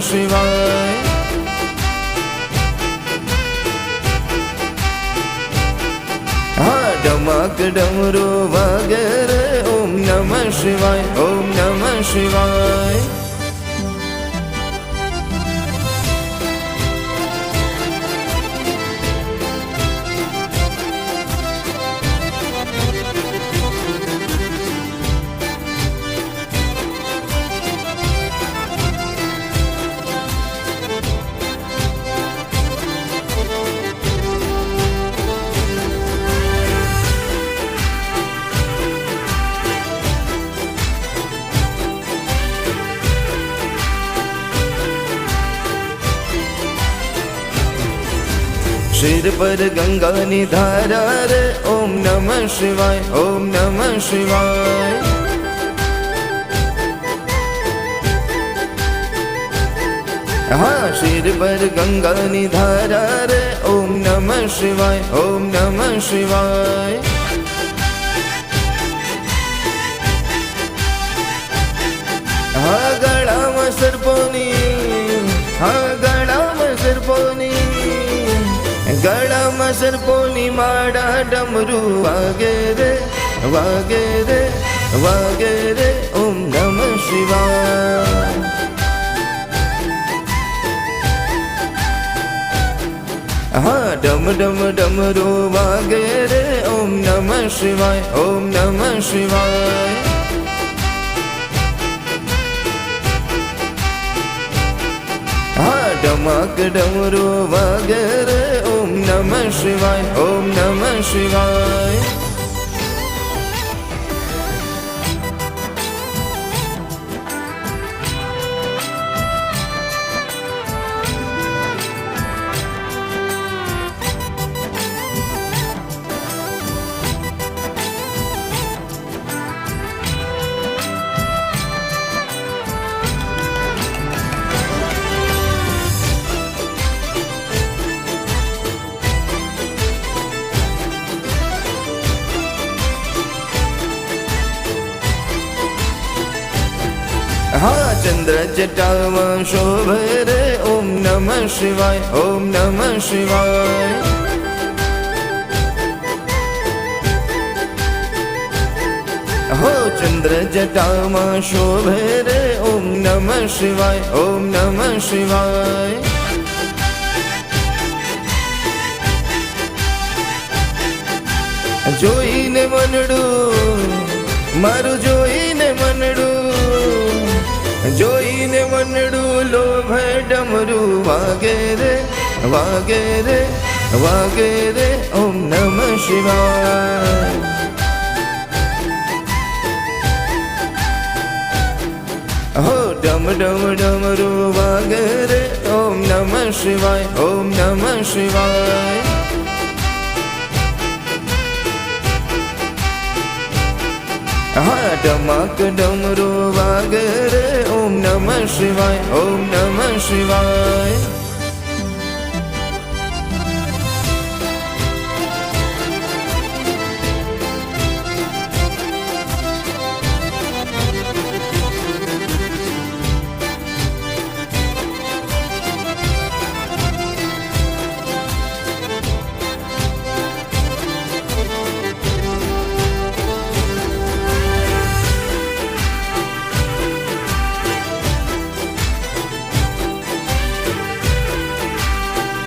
शिवाय। हाँ डमक डमरू वगैरे ओम नमः शिवाय, ओम नमः शिवाय। सिर पर गंगा निधारा रे ओम नमः शिवाय, ओम नमः शिवाय। हाँ सिर पर गंगा निधारा रे ओम नमः शिवाय, ओम नमः शिवाय। हाँ गला में सर्पोनी, हाँ गला में सर्पोनी, गला में सर्पोनी माड़ा डमरू वगैरे वगैरे वगैरे ओम नमः शिवाय। हाँ डम डम डमरू वगैरे ओम नमः शिवाय, ओम नमः शिवाय। हाँ डमक डमरू वगैरे ओम नमः शिवाय, ओम नमः शिवाय। हाँ चंद्र जटावा शोभे रे ओम नमः शिवाय, ओम नमः शिवाय। हो चंद्र जटावा शोभे रे ओम नमः शिवाय, ओम नमः शिवाय। जोईने मनडू मारू जोईने मनडू, जोईने मनडू लोभे डमरू वगैरे वगैरे वगैरे ओम नमः शिवाय। हो डम डम डमरू वगैरे ओम नमः शिवाय, ओम नमः शिवाय। हाँ डमक डमरू वगैरे ओम नमः शिवाय, ओम नमः शिवाय।